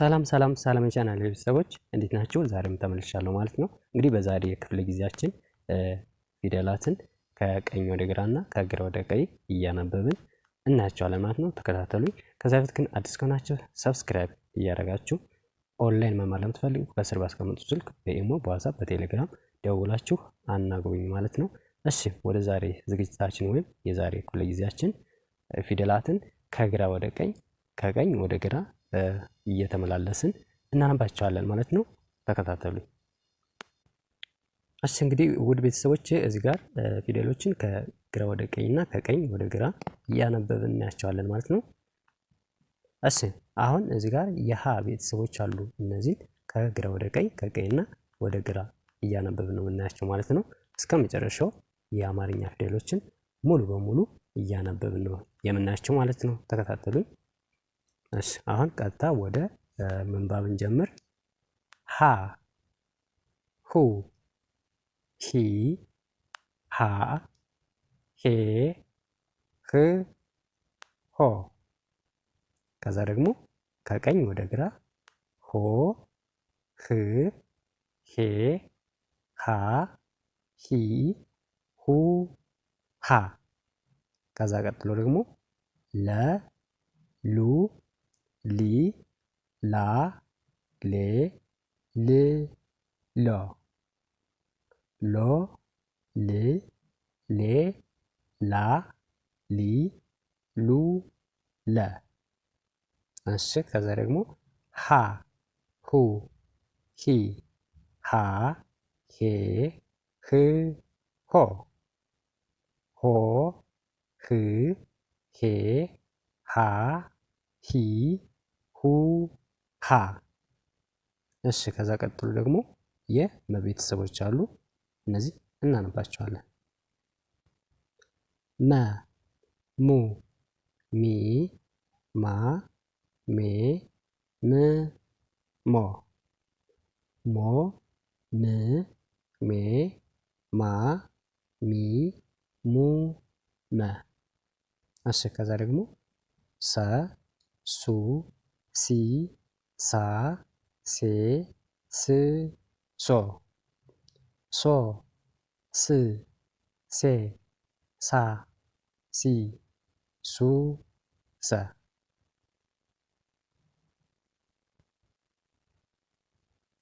ሰላም የቻናል ቤተሰቦች እንዴት ናችሁ? ዛሬም ተመልሻለሁ ማለት ነው። እንግዲህ በዛሬ የክፍለ ጊዜያችን ፊደላትን ከቀኝ ወደ ግራና ከግራ ወደ ቀኝ እያነበብን እናያቸዋለን ማለት ነው። ተከታተሉኝ። ከዛ በፊት ግን አዲስ ከሆናችሁ ሰብስክራይብ እያደረጋችሁ ኦንላይን መማር ለምትፈልጉ ከስር ባስቀመጡት ስልክ በኢሞ፣ በዋትስአፕ፣ በቴሌግራም ደውላችሁ አናግሩኝ ማለት ነው። እሺ ወደ ዛሬ ዝግጅታችን ወይም የዛሬ ክፍለ ጊዜያችን ፊደላትን ከግራ ወደ ቀኝ ከቀኝ ወደ ግራ እየተመላለስን እናነባቸዋለን ማለት ነው። ተከታተሉ። እሺ እንግዲህ ውድ ቤተሰቦች እዚህ ጋር ፊደሎችን ከግራ ወደ ቀኝ እና ከቀኝ ወደ ግራ እያነበብን እናያቸዋለን ማለት ነው። እሺ አሁን እዚህ ጋር የሀ ቤተሰቦች አሉ። እነዚህን ከግራ ወደ ቀኝ ከቀኝና ወደ ግራ እያነበብን ነው እናያቸው ማለት ነው። እስከ መጨረሻው የአማርኛ ፊደሎችን ሙሉ በሙሉ እያነበብን ነው የምናያቸው ማለት ነው። ተከታተሉኝ። እሺ አሁን ቀጥታ ወደ ምንባብ እንጀምር። ሀ ሁ ሂ ሃ ሄ ህ ሆ። ከዛ ደግሞ ከቀኝ ወደ ግራ ሆ ህ ሄ ሃ ሂ ሁ ሃ። ከዛ ቀጥሎ ደግሞ ለ ሉ ሊ ላ ሌ ል ሎ ሎ ል ሌ ላ ሊ ሉ ለ። እሺ ከዛ ደግሞ ሀ ሁ ሂ ሃ ሄ ህ ሆ ሆ ህ ሄ ሃ ሂ ሁ ሃ። እሺ ከዛ ቀጥሎ ደግሞ የመ ቤተሰቦች አሉ። እነዚህ እናነባቸዋለን። መ ሙ ሚ ማ ሜ ም ሞ ሞ ም ሜ ማ ሚ ሙ መ። እሺ ከዛ ደግሞ ሰ ሱ ሲ ሳ ሴ ስ ሶ ሶ ስ ሴ ሳ ሲ ሱ ሰ።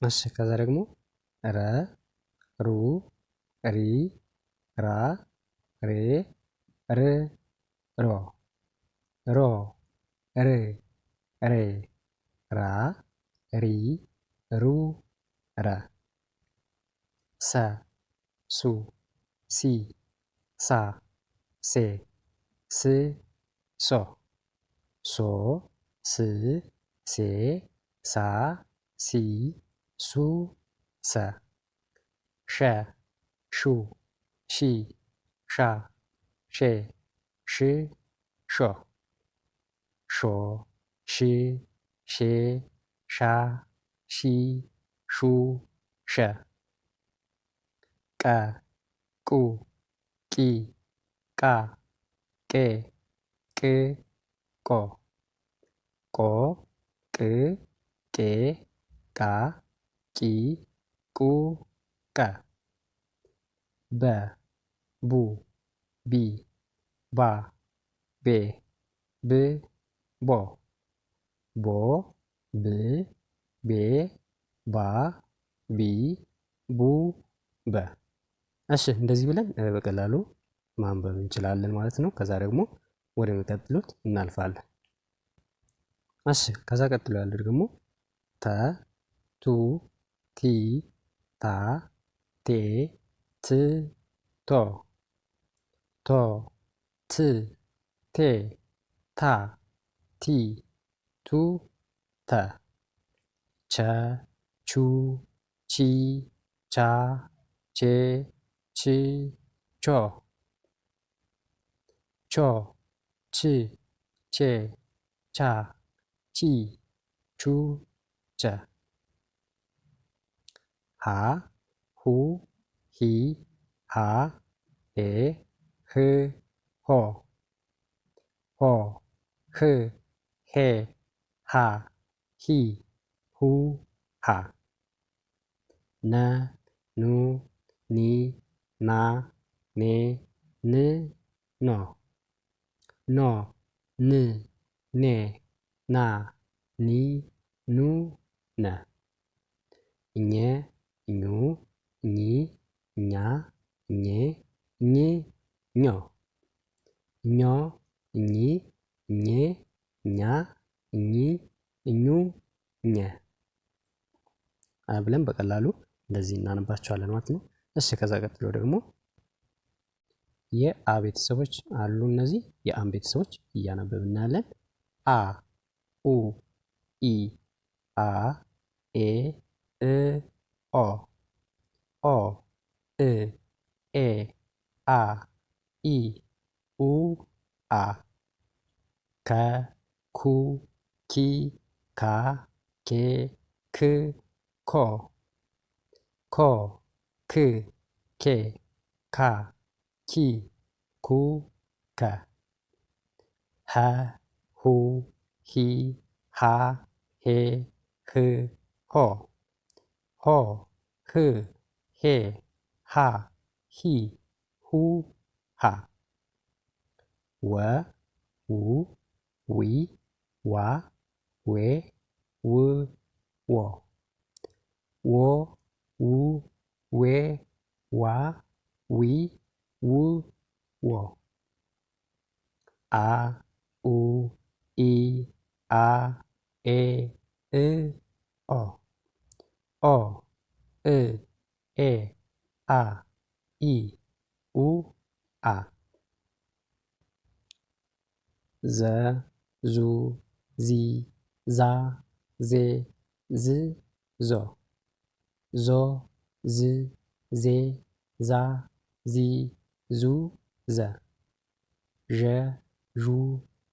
እሺ ከዛ ደግሞ ረ ሩ ሪ ራ ሬ ር ሮ ሮ ር ሬ ራ ሪ ሩ ረ ሰ ሱ ሲ ሳ ሴ ስ ሶ ሶ ስ ሴ ሳ ሲ ሱ ሰ ሸ ሹ ሺ ሻ ሼ ሽ ሾ ሾ ሽ ሼ ሻ ሺ ሹ ሸ ቀ ቁ ቂ ቃ ቄ ቅ ቆ ቆ ቅ ቄ ቃ ቂ ቁ ቀ በ ቡ ቢ ባ ቤ ብ ቦ ቦ ብ ቤ ባ ቢ ቡ በ። እሺ እንደዚህ ብለን በቀላሉ ማንበብ እንችላለን ማለት ነው። ከዛ ደግሞ ወደ የሚቀጥሉት እናልፋለን። እሺ ከዛ ቀጥሎ ያለው ደግሞ ተ ቱ ቲ ታ ቴ ት ቶ ቶ ት ቴ ታ ቲ ቱ ተ ቸ ቹ ቺ ቻ ቼ ች ቾ ቾ ች ቼ ቻ ቺ ቹ ቸ ሀ ሁ ሂ ሃ ሄ ህ ሆ ሆ ህ ሄ ሃ ሂ ሃ ነ ኑ ኒ ና ኔ ን ኖ ኖ ን ኔ ና ኒ ኑ ነ እኘ እኙ እኚ እኛ እኜ እኝ ኞ እኞ እኚ እኜ እኛ እኚ እኙ እኘ ብለን በቀላሉ እንደዚህ እናነባቸዋለን ማለት ነው። እሺ ከዛ ቀጥሎ ደግሞ የአ ቤተሰቦች አሉ። እነዚህ የአን ቤተሰቦች እያነበብን እናያለን። አ ኡ ኢ አ ኤ እ ኦ ኦ እ ኤ አ ኢ ኡ አ ከ ኩ ኪ ካ ኬ ክ ኮ ኮ ክ ኬ ካ ኪ ኩ ከ ሀ ሁ ሂ ሃ ሄ ህ ሆ ሆ ህ ሄ ሃ ሂ ሁ ሃ ወ ው ዊ ዋ ዌ ው ዎ ዎ ው ዌ ዋ ዊ ው ዎ አ ኡ ኢ አ ኤ እ ኦ ኦ እ ኤ አ ኢ ኡ አ ዘ ዙ ዚ ዛ ዜ ዝ ዞ ዞ ዝ ዜ ዛ ዚ ዙ ዘ ዠ ዡ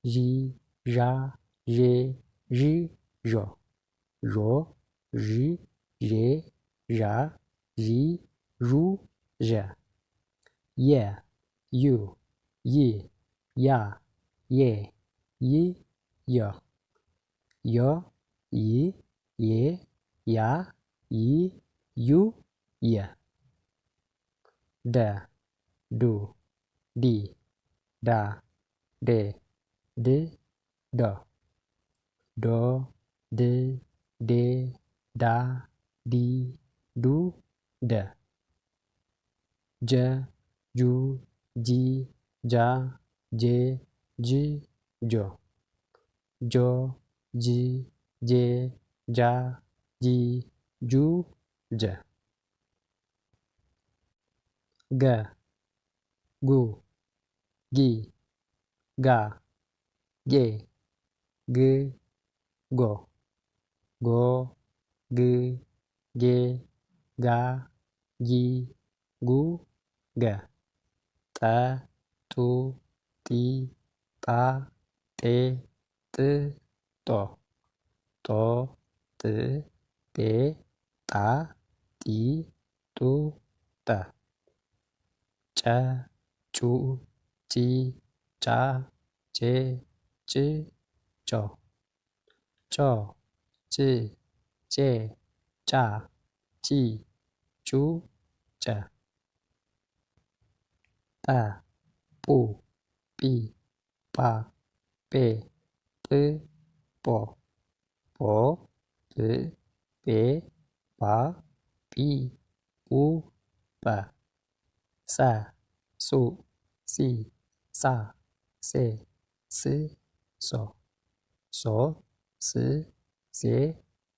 ዢ ዣ ዤ ዥ ዦ ዦ ዢ ዤ ዣ ዢ ዡ ዠ የ ዩ ይ ያ ዬ ይ ዮ ዮ ይ ዬ ያ ይ ዩ የ ደ ዱ ዲ ዳ ዴ ድ ዶ ዶ ድ ዴ ዳ ዲ ዱ ደ ጀ ጁ ጂ ጃ ጄ ጅ ጆ ጆ ጂ ጄ ጃ ጂ ጁ ጀ ገ ጉ ጊ ጋ ጌ ግ ጎ ጎ ግ ጌ ጋ ጊ ጉ ገ ጠ ጡ ጢ ጣ ጤ ጥ ጦ ጦ ጥ ጤ ጣ ጢ ጡ ጠ ጨ ጩ ጪ ጫ ጬ ጭ ጮ ጮ ጭ ጬ ጫ ጪ ጩ ጨ ጠ ጱ ጲ ጳ ጴ ጵ ጶ ጶ ጵ ጴ ጳ ጲ ጱ ጰ ጸ ጹ ጺ ጻ ጼ ስ ጾ ሶ ስ ሴ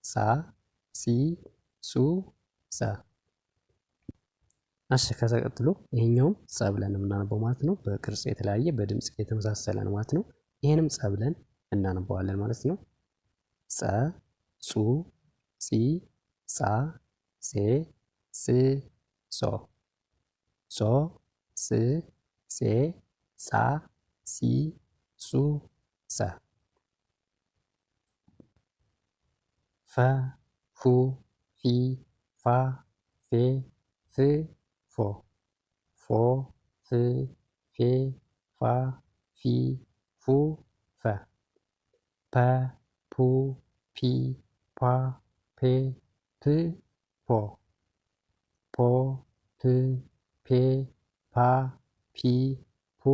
ሳ ሲ ሱ ሰ እሺ ከዛ ቀጥሎ ይሄኛውም ጸ ብለን የምናነበው ማለት ነው። በቅርጽ የተለያየ በድምጽ የተመሳሰለ ነው ማለት ነው። ይሄንም ጸ ብለን እናነበዋለን ማለት ነው። ጸ ጹ ጺ ጻ ጼ ስ ሶ ሶ ስ ሴ ጻ ሲ ሱ ሰ ፈ ፉ ፊ ፋ ፌ ፍ ፎ ፎ ፍ ፌ ፋ ፊ ፉ ፈ ፐ ፑ ፒ ፓ ፔ ፕ ፖ ፖ ፕ ፔ ፓ ፒ ፑ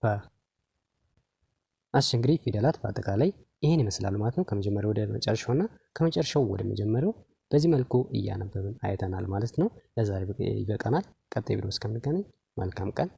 ፐ። እሺ እንግዲህ ፊደላት በአጠቃላይ ይህን ይመስላሉ ማለት ነው። ከመጀመሪያው ወደ መጨረሻው እና ከመጨረሻው ወደ መጀመሪያው በዚህ መልኩ እያነበብን አይተናል ማለት ነው። ለዛሬ ይበቃናል። ቀጣይ ቪዲዮ እስከምንገናኝ መልካም ቀን